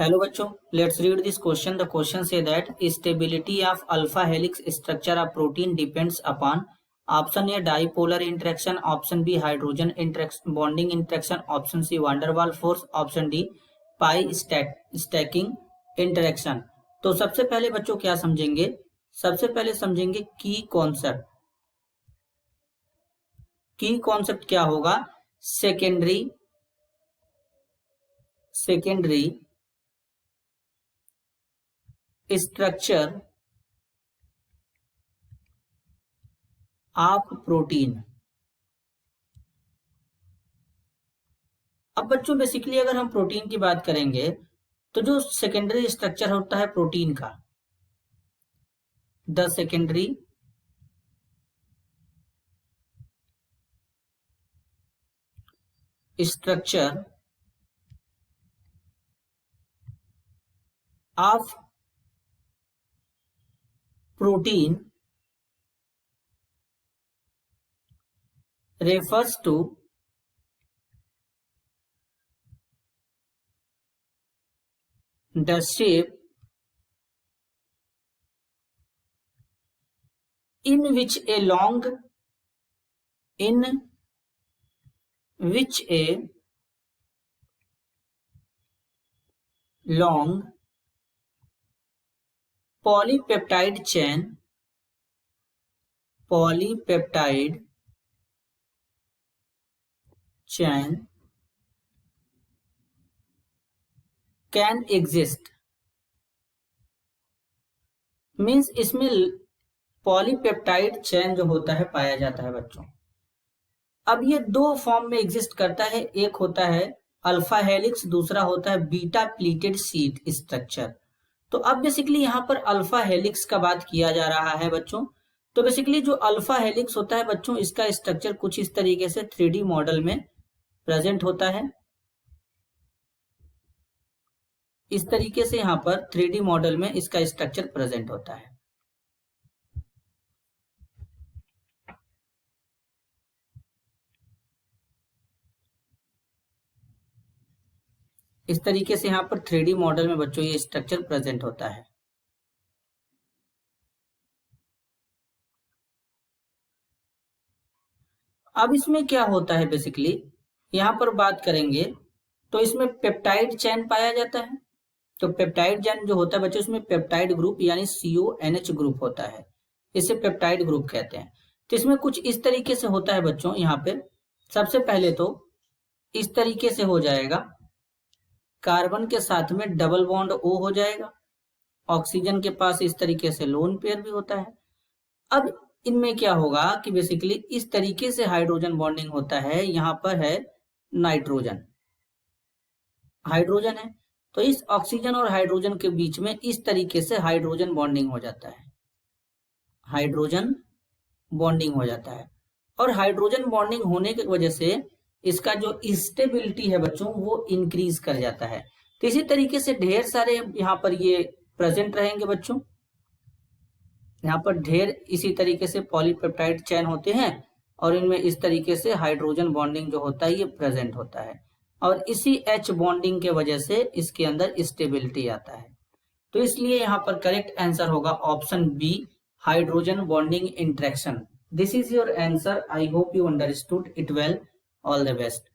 Hello बच्चों, let's read this question. The question says that stability of alpha helix structure of protein depends upon option A dipolar interaction, option B hydrogen interaction bonding interaction, option C van der Waals force, option D pi stacking interaction. तो सबसे पहले बच्चों क्या समझेंगे? सबसे पहले समझेंगे की कॉन्सेप्ट। की कॉन्सेप्ट क्या होगा? Secondary structure of protein. अब बच्चों बेसिकली अगर हम प्रोटीन की बात करेंगे तो जो सेकेंडरी स्ट्रक्चर होता है प्रोटीन का, the secondary structure of protein refers to the shape in which a long polypeptide chain can exist। Means इसमें पॉलीपेप्टाइड चेन जो होता है पाया जाता है बच्चों। अब ये दो फॉर्म में एग्जिस्ट करता है, एक होता है अल्फा हेलिक्स, दूसरा होता है बीटा प्लीटेड शीट स्ट्रक्चर। तो अब बेसिकली यहाँ पर अल्फा हेलिक्स का बात किया जा रहा है बच्चों। तो बेसिकली जो अल्फा हेलिक्स होता है बच्चों, इसका स्ट्रक्चर कुछ इस तरीके से 3D मॉडल में प्रेजेंट होता है। इस तरीके से यहाँ पर 3D मॉडल में इसका स्ट्रक्चर प्रेजेंट होता है। इस तरीके से यहाँ पर 3D मॉडल में बच्चों ये स्ट्रक्चर प्रेजेंट होता है। अब इसमें क्या होता है बेसिकली, यहाँ पर बात करेंगे तो इसमें पेप्टाइड चेन पाया जाता है। तो पेप्टाइड चेन जो होता है बच्चों, इसमें पेप्टाइड ग्रुप यानी CONH ग्रुप होता है, इसे पेप्टाइड ग्रुप कहते हैं। तो इसमें कुछ इस तरीके से होता है बच्चों। यहाँ पे सबसे पहले तो इस तरीके से हो जाएगा, कार्बन के साथ में डबल बॉन्ड O हो जाएगा, ऑक्सीजन के पास इस तरीके से लोन पेयर भी होता है। अब इनमें क्या होगा कि बेसिकली इस तरीके से हाइड्रोजन बॉन्डिंग होता है। यहाँ पर है नाइट्रोजन, हाइड्रोजन है, तो इस ऑक्सीजन और हाइड्रोजन के बीच में इस तरीके से हाइड्रोजन बॉन्डिंग हो जाता है, हाइड्रोजन बॉन्डिंग हो जाता है। और हाइड्रोजन बॉन्डिंग होने की वजह से इसका जो स्टेबिलिटी है बच्चों वो इंक्रीज कर जाता है। तो इसी तरीके से ढेर सारे यहाँ पर ये प्रेजेंट रहेंगे बच्चों। यहाँ पर ढेर इसी तरीके से पॉलीपेप्टाइड चेन होते हैं और इनमें इस तरीके से हाइड्रोजन बॉन्डिंग जो होता है ये प्रेजेंट होता है, और इसी H बॉन्डिंग के वजह से इसके अंदर स्टेबिलिटी आता है। तो इसलिए यहाँ पर करेक्ट आंसर होगा option B, hydrogen bonding interaction. This is your answer. I hope you understood it well. All the best.